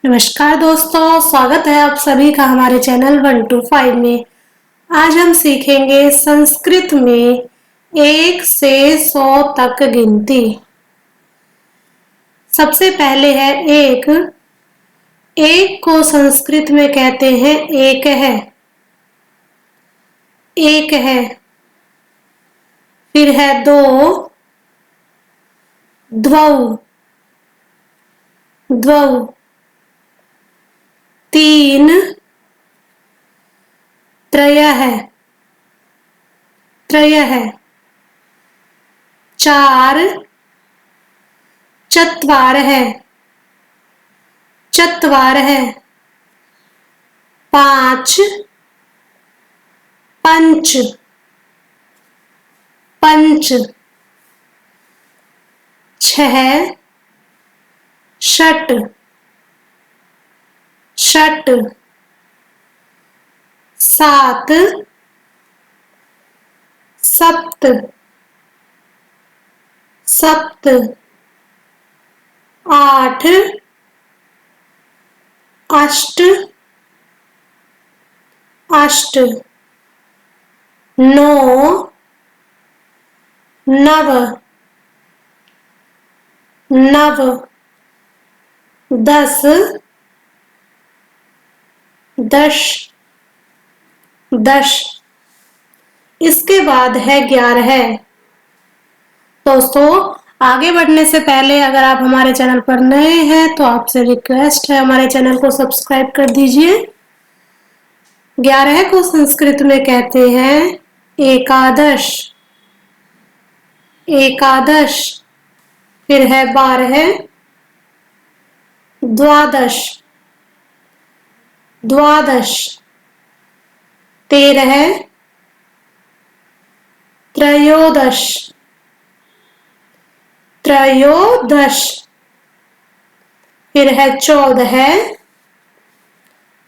नमस्कार दोस्तों, स्वागत है आप सभी का हमारे चैनल 1 to 5 में। आज हम सीखेंगे संस्कृत में 1 से 100 तक गिनती। सबसे पहले है एक। एक को संस्कृत में कहते हैं एक है। एक है। फिर है दो, द्वौ, द्वौ। तीन, त्रयः, त्रयः। चार, चत्वारः, चत्वारः। पांच, पंच, पंच। छह, षट, षट। सात, सप्त, सप्त। आठ, अष्ट, अष्ट। नौ, नव, नव। 10, दश, दश। इसके बाद है 11। दोस्तों, आगे बढ़ने से पहले अगर आप हमारे चैनल पर नए हैं तो आपसे रिक्वेस्ट है हमारे चैनल को सब्सक्राइब कर दीजिए। 11 को संस्कृत में कहते हैं एकादश, एकादश। फिर है 12, द्वादश, द्वादश। 13, त्रयोदश, त्रयोदश। फिर है 14,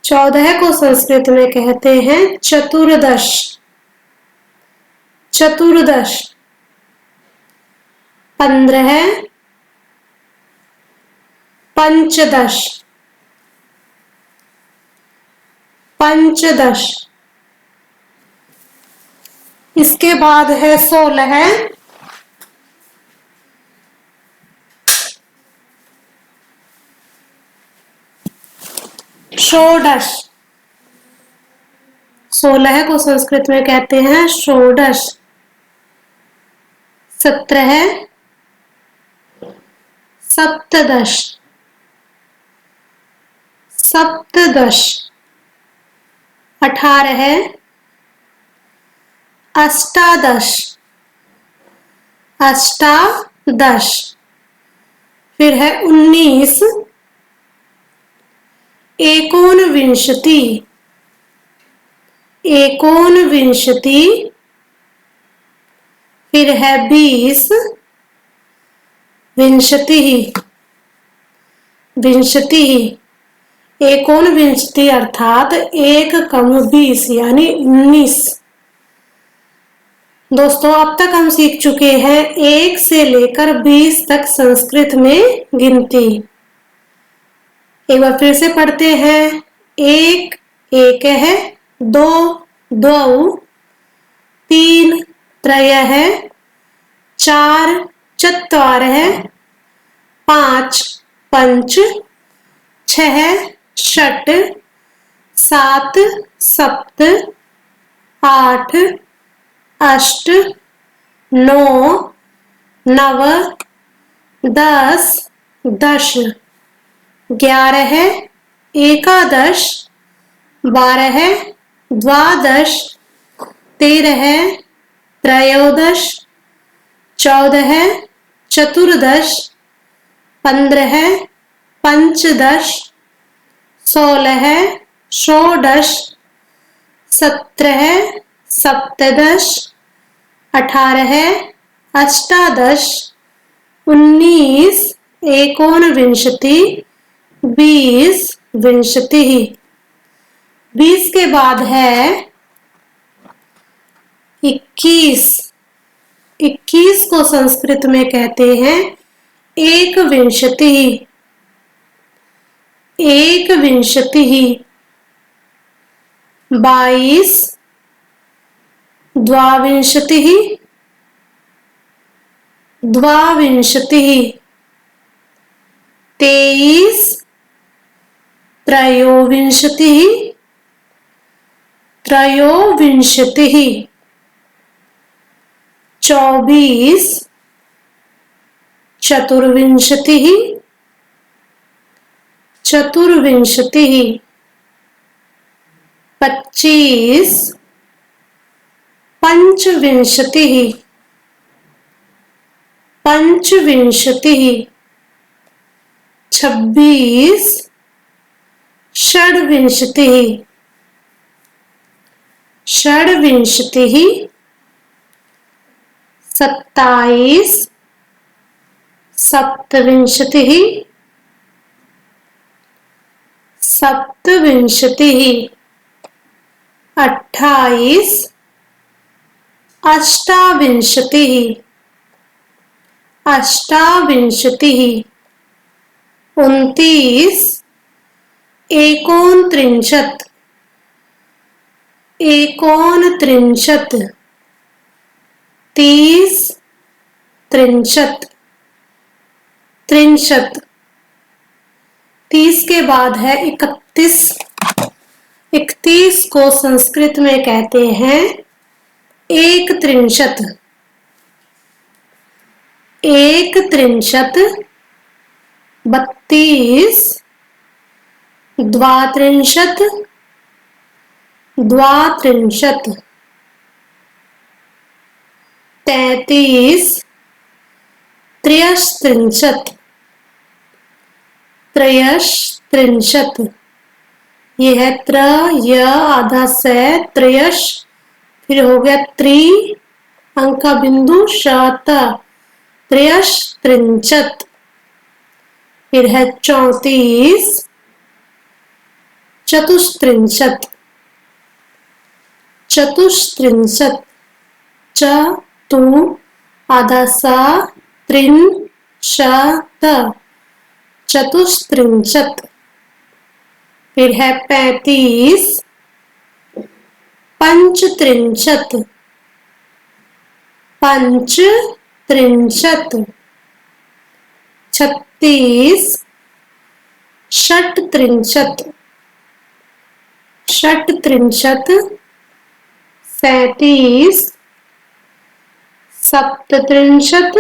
14 को संस्कृत में कहते हैं चतुर्दश, चतुर्दश। 15, पंचदश, पंचदश। इसके बाद है 16, षोडश। 16 को संस्कृत में कहते हैं षोडश। 17, सप्तदश, सप्तदश। 18, अष्टादश, अष्टादश। फिर है 19, एकोनविंशति, एकोनविंशति। फिर है 20, विंशतिः, विंशतिः। एकोनविंशति अर्थात 1 कम 20 यानी 19। दोस्तों, अब तक हम सीख चुके हैं 1 से लेकर 20 तक संस्कृत में गिनती। एक बार फिर से पढ़ते हैं। एक, एक है। दो, द्वौ। तीन, त्रयः। चार, चत्वारः। पांच, पंच। छह, षट। सात, सप्त। आठ, अष्ट। नौ, नव। 10, दश। 11, एकादश। 12, द्वादश। 13, त्रयोदश। 14, चतुर्दश। 15, पंचदश। 16, षोडश। 17, सप्तदश। 18, अष्टादश। 19, एकोनविंशति। 20, विंशतिः। 20 के बाद है 21। 21 को संस्कृत में कहते हैं एकविंशतिः। एकविंशतिः, 22, द्वाविंशतिः, द्वाविंशतिः, 23, त्रयोविंशतिः, त्रयोविंशतिः, 24, चतुर्विंशतिः, चतुर्विंशतिः, 25, पंचविंशतिः, पंचविंशतिः, 26, षड्विंशतिः, षड्विंशतिः, 27, सप्तविंशतिः, सप्तविंशतिः, 28, अष्टाविंशतिः, अष्टाविंशतिः, 29, एकोनत्रिंशत्, एकोनत्रिंशत्, 30, त्रिंशत्, त्रिंशत्, 30 के बाद है 31। 31 को संस्कृत में कहते हैं एक त्रिंशत्, एक त्रिंशत्, 32, द्वात्रिंशत्, द्वात्रिंशत्, 33, त्रयस्त्रिंशत्, त्रयस्त्रिंशत्, ये है त्र य आधा से त्रयश, फिर हो गया त्रि अंक का बिंदु शत, त्रयस्त्रिंशत्, फिर है 34, चतुस्त्रिंशत्, चतुस्त्रिंशत्, च तु आधा सा त्रिन शत, चतुस्त्रिंशत्, फिर है 35, पंचत्रिंशत्, पंचत्रिंशत्, 36, षट्त्रिंशत्, षट्त्रिंशत्, 37, सप्तत्रिंशत्,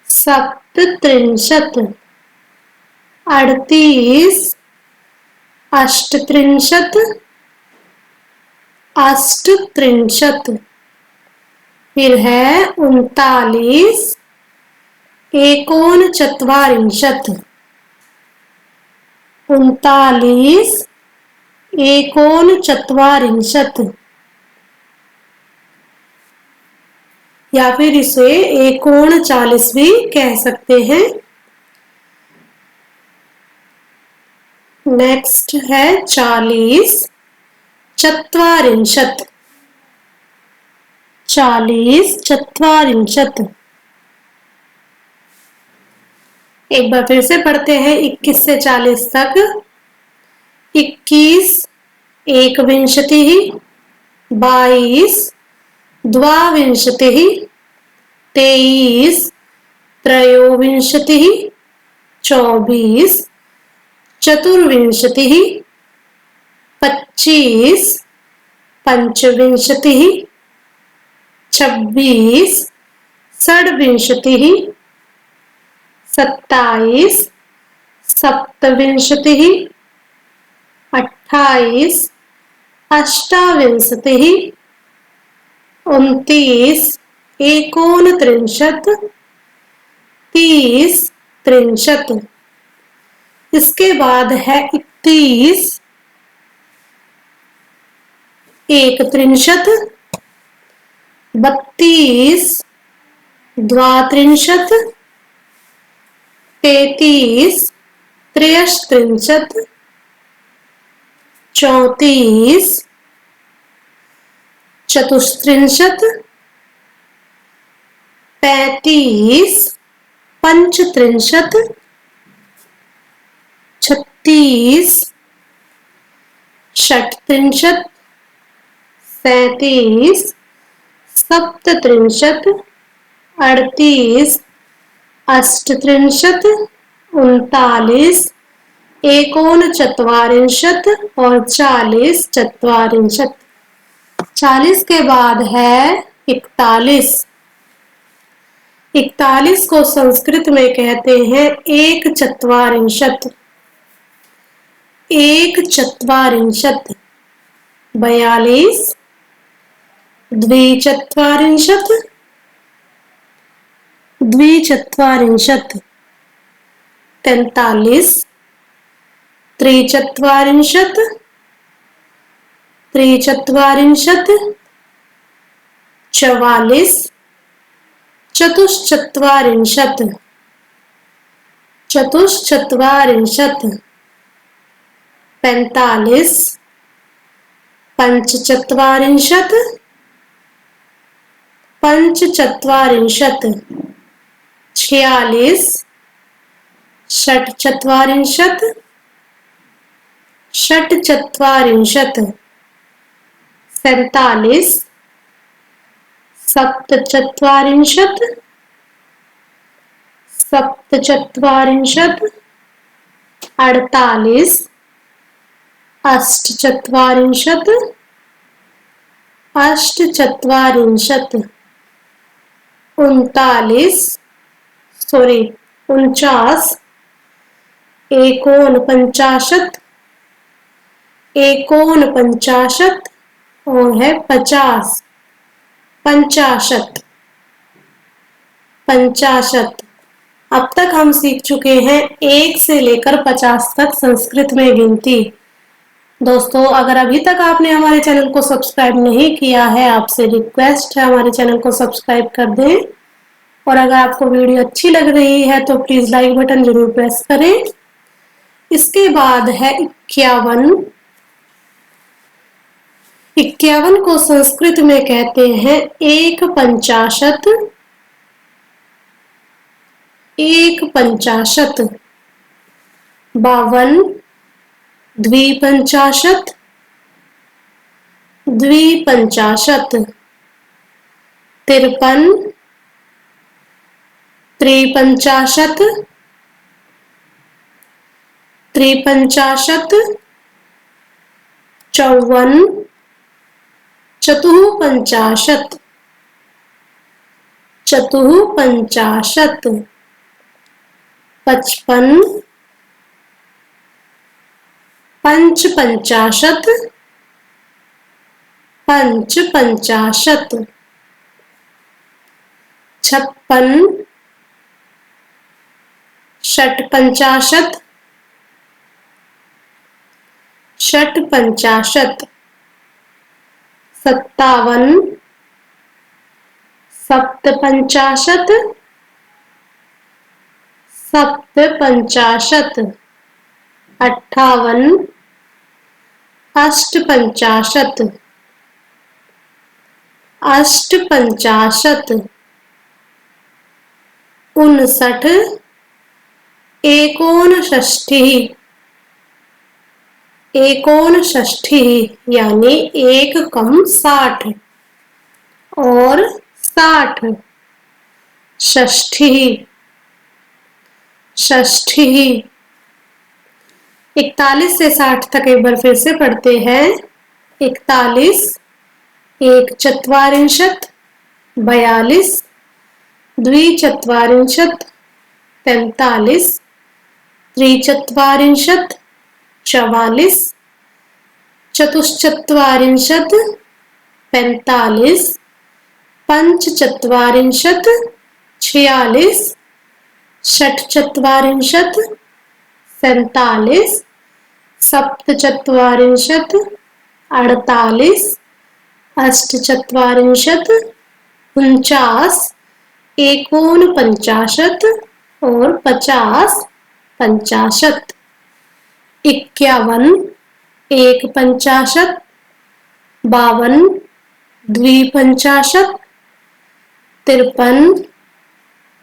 सप्तत्रिंशत्, 38, अष्टत्रिंशत्, अष्टत्रिंशत्, फिर है 39, एकोनचत्वारिंशत्, 39, एकोनचत्वारिंशत्, या फिर इसे 39 भी कह सकते हैं। नेक्स्ट है 40, चत्वारिंशत्, 40, चत्वारिंशत्। एक बार फिर से पढ़ते हैं 21 से 40 तक। 21, एकविंशतिः, 22, द्वाविंशतिः, 23, त्रयोविंशतिः, 24, चतुर्विंशतिः, 25, पंचविंशतिः, 26, षड्विंशतिः, 27, सप्तविंशतिः, 28, अष्टाविंशतिः, 29, एकोनत्रिंशत्, 30, त्रिंशत्। इसके बाद है 31, एकत्रिंशत्, 32, द्वात्रिंशत्, 33, त्रयस्त्रिंशत्, 34, चतुस्त्रिंशत्, 35, पंचत्रिंशत्, 30, षट्त्रिंशत्, 37, सप्तत्रिंशत्, 38, अष्टत्रिंशत्, 39, एकोनचत्वारिंशत् और 40, चत्वारिंशत्। 40 के बाद है 41। 41 को संस्कृत में कहते हैं एक चत्वारिंशत्। एक चत्वारिंशत्। 42, द्विचत्वारिंशत्, द्विचत्वारिंशत्। 43, त्रिचत्वारिंशत्, त्रिचत्वारिंशत्। 44, चतुश्चत्वारिंशत्, चतुश्चत्वारिंशत्। 45, पंचचत्वारिंशत्, पंचचत्वारिंशत्। 46, षट्चत्वारिंशत्, षट्चत्वारिंशत्। 47, सप्तचत्वारिंशत्, सप्तचत्वारिंशत्। 48, अष्टचत्वारिंशत्, अष्टचत्वारिंशत्। 49, एकोनपंचाशत्, एकोनपंचाशत् और है 50, पंचाशत्, पंचाशत्। अब तक हम सीख चुके हैं 1 से लेकर 50 तक संस्कृत में गिनती। दोस्तों, अगर अभी तक आपने हमारे चैनल को सब्सक्राइब नहीं किया है, आपसे रिक्वेस्ट है हमारे चैनल को सब्सक्राइब कर दें। और अगर आपको वीडियो अच्छी लग रही है तो प्लीज लाइक बटन जरूर प्रेस करें। इसके बाद है 51। 51 को संस्कृत में कहते हैं एक पंचाशत, एक पंचाशत। 52, द्विपंचाशत, द्विपंचाशत। 53, त्रिपंचाशत, त्रिपंचाशत। 54, चतुःपंचाशत, चतुःपंचाशत। 55, पंचपंचाशत, पंचपंचाशत। 56, षट्पंचाशत, षट्पंचाशत। 57, सप्तपंचाशत, सप्तपंचाशत। 58, अष्टपंचाशत, अष्टपंचाशत। 59, एकोनषष्ठि, एकोनषष्ठि यानी 1 कम 60 और 60। षष्ठी, षष्ठी। 41 से 60 तक एक बार फिर से पढ़ते हैं। 41, एक चत्वारिंशत्, 42, द्विचत्वारिंशत्, 43, त्रिचत्वारिंशत्, 44, चतुश्चत्वारिंशत्, 45, पंचचत्वारिंशत्, 46, षट्चत्वारिंशत्, 47, सप्तचत्वारिंशत्, 48, अष्टचत्वारिंशत्, 49, एकोनपंचाशत् और 50, पंचाशत। 51, एक पंचाशत। 52, द्विपंचाशत। 53,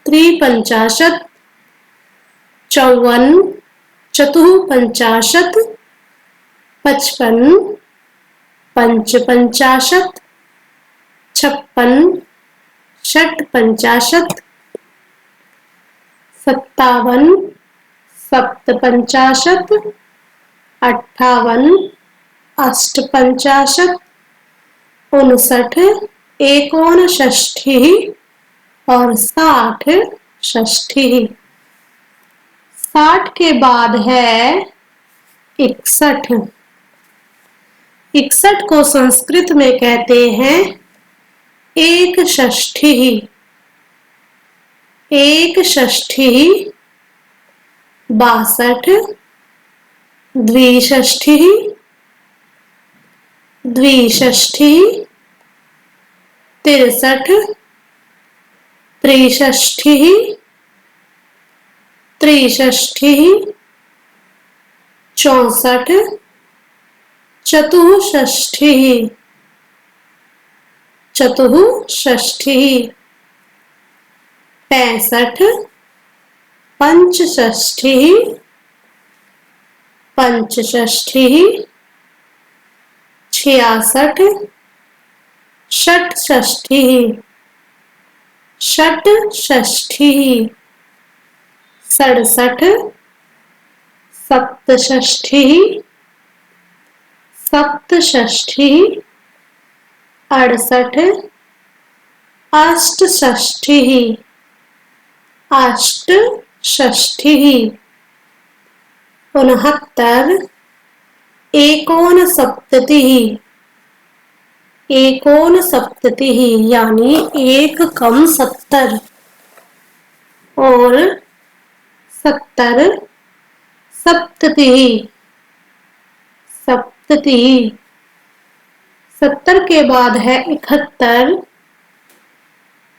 त्रिपंचाशत। 54, चतुःपंचाशत्, पचपन, पंचपंचाशत्, छप्पन, षट्पंचाशत्, सत्तावन, सप्तपंचाशत्, अट्ठावन, अष्टपंचाशत्, 59, एकोनषष्ठिः और 60 षष्ठिः। 60 के बाद है 61। 61 को संस्कृत में कहते हैं एक षष्ठिः। एक षष्ठिः, 62, द्विषष्ठिः, द्विषष्ठिः, 63, त्रिषष्ठिः, त्रिषष्ठिः, 64, चतुःषष्ठिः, चतुःषष्ठिः, 65, पंचषष्ठिः, पंचषष्ठिः, 66, षट्षष्ठिः, षट्षष्ठिः, 67, सप्तषष्ठिः, सप्तषष्ठिः, 68, अष्टषष्ठिः, अष्टषष्ठिः, 69, एकोनसप्ततिः, एकोनसप्ततिः यानी एक कम 70 और 70, सप्ततिः, सप्ततिः। 70 के बाद है 71,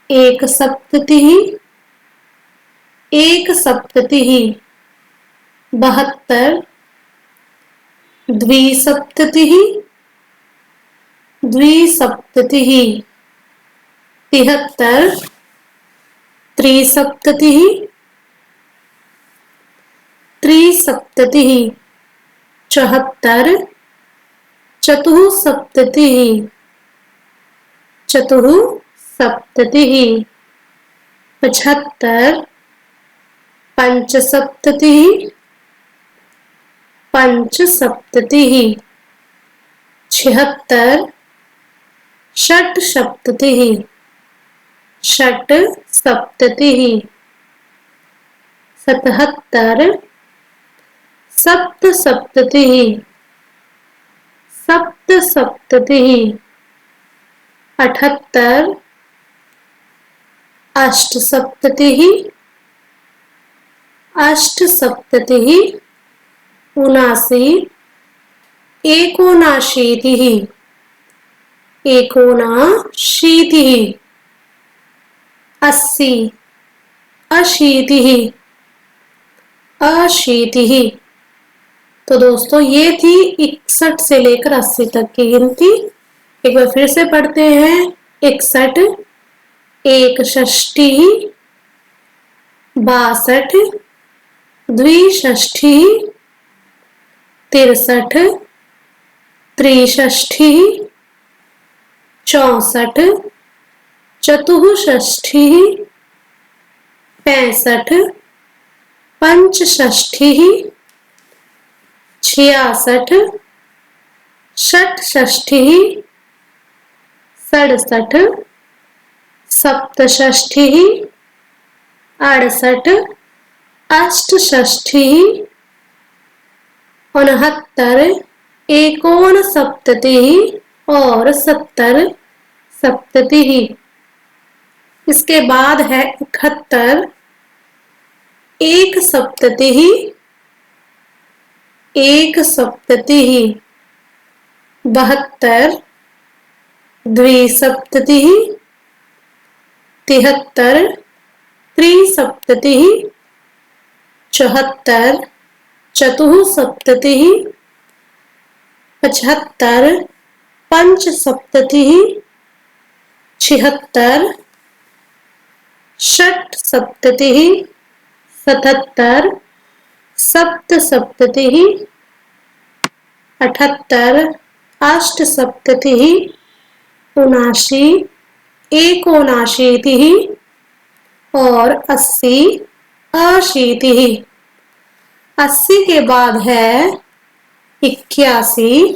एक सप्ततिः, एक सप्ततिः, 72, द्विसप्ततिः, द्विसप्ततिः, 73, त्रिसप्ततिः, त्रिसप्ततिः, 74, चतुःसप्ततिः, चतुःसप्ततिः, 75, पंचसप्ततिः, पंचसप्ततिः, 76, षट्सप्ततिः, षट्सप्ततिः, 77, सप्तसप्ततिः, सप्तसप्ततिः, 78, अष्टसप्ततिः, अष्टसप्ततिः, 79, एकोनाशीतिः, एकोनाशीतिः, 80, अशीतिः, अशीतिः। तो दोस्तों ये थी 61 से लेकर 80 तक की गिनती। एक बार फिर से पढ़ते हैं। 61, एक षष्ठिः, 62, द्विषष्ठिः, 63, त्रिषष्ठिः, 64, चतुःषष्ठिः, 65, पंचषष्ठिः, 66, षट्षष्ठिः, 67, सप्तषष्ठिः, 68, अष्टषष्ठिः, 69, एकोनसप्ततिः और 70 सप्ततिः। इसके बाद है 71, एक सप्ततिः, एक सप्ततिः, 72, द्विसप्ततिः, 73, त्रिसप्ततिः, 74, चतुःसप्ततिः, 75, पंचसप्ततिः, 76, षट्सप्ततिः, 77, सप्तसप्ततिः 78 अष्टसप्ततिः 79 एकोनाशीतिः और 80 अशीतिः। 80 के बाद है 81।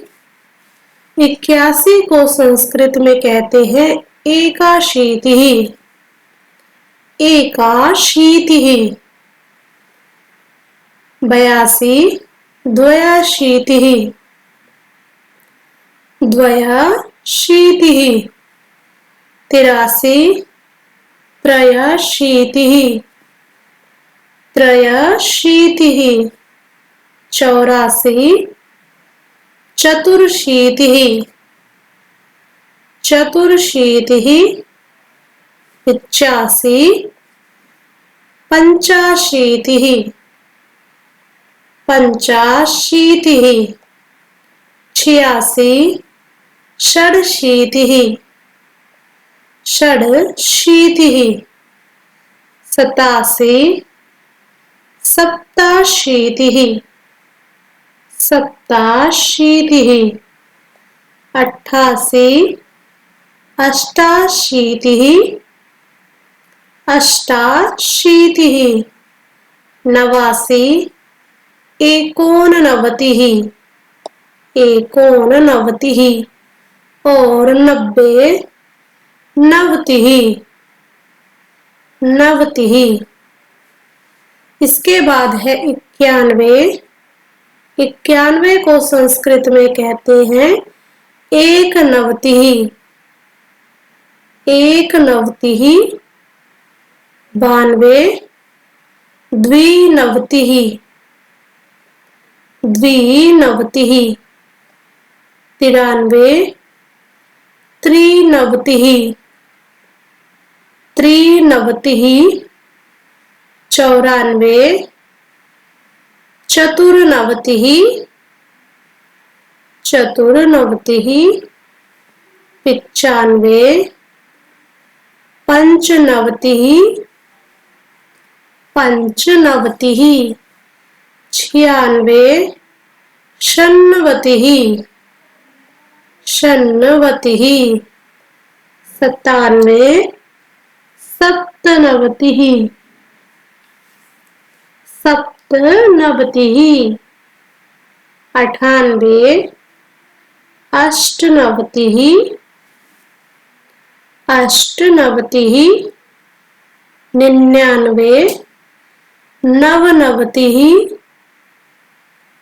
81 को संस्कृत में कहते हैं एकाशीतिः। एकाशीतिः। 82 द्वयाशीतिः। द्वयाशीतिः। 83 त्रयाशीतिः। त्रयाशीतिः। 84 चतुर्शीतिः। चतुर्शीतिः। 85 पंचाशीतिः। पंचाशीतिः। 86 षडशीतिः। षडशीतिः। 87 सप्ताशीतिः। सप्ताशीतिः। 88 अष्टाशीतिः। अष्टाशीतिः। 89 एकोननवतिः। एकोननवतिः और 90 नवतिः। नवतिः। इसके बाद है 91। 91 को संस्कृत में कहते हैं एकनवतिः। एकनवतिः। 92 द्विनवतिः। द्विनवतिः। 93 त्रिनवतिः। त्रिनवतिः। 94 चतुर्नवतिः। चतुर्नवतिः। 95 पंचनवतिः। पंचनवतिः। 96 षण्णवतिः। षण्णवतिः। 97 सप्तनवतिः। सप्तनवतिः। 98 अष्टनवतिः। अष्टनवतिः। 99 नवनवतिः।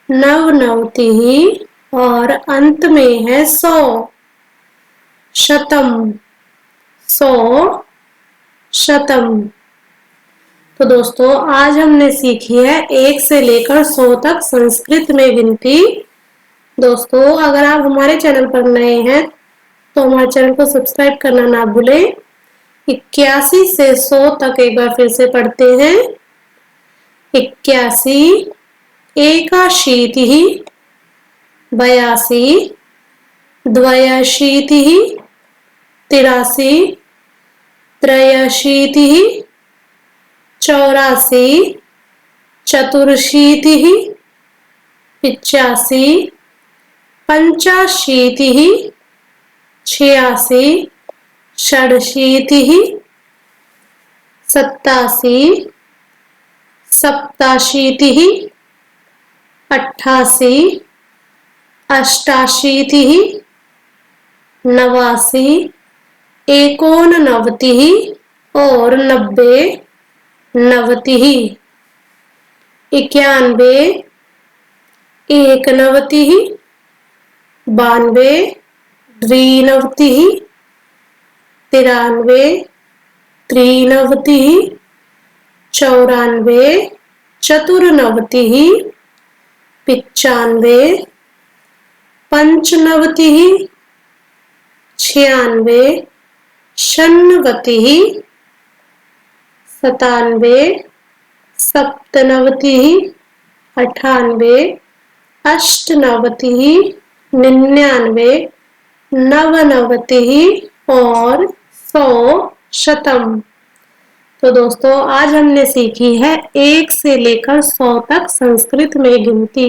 नवनवतिः और अंत में है 100 शतम। 100 शतम। तो दोस्तों आज हमने सीखी है 1 से लेकर 100 तक संस्कृत में गिनती। दोस्तों अगर आप हमारे चैनल पर नए हैं तो हमारे चैनल को सब्सक्राइब करना ना भूलें। 81 से 100 तक एक बार फिर से पढ़ते हैं। 81 एकाशीतिः। 82 द्वयाशीतिः। 83 त्रयाशीतिः। 84 चतुर्शीतिः। 85 पंचाशीतिः। 86 षडशीतिः। 87 सप्ताशीतिः। 88 अष्टाशीतिः। 89 एकोननवतिः और 90 नवतिः। 91 एकनवतिः। 92 द्विनवतिः। 93 त्रिनवतिः। 94 चतुर्नवतिः। 95 पंचनवतिः। 96 षण्णवतिः। 97 सप्तनवतिः। 98 अष्टनवतिः। 99 नवनवतिः और 100 शतम। तो दोस्तों आज हमने सीखी है 1 से लेकर 100 तक संस्कृत में गिनती।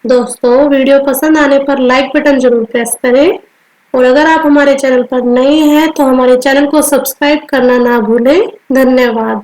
दोस्तों वीडियो पसंद आने पर लाइक बटन जरूर प्रेस करें और अगर आप हमारे चैनल पर नए हैं तो हमारे चैनल को सब्सक्राइब करना ना भूलें। धन्यवाद।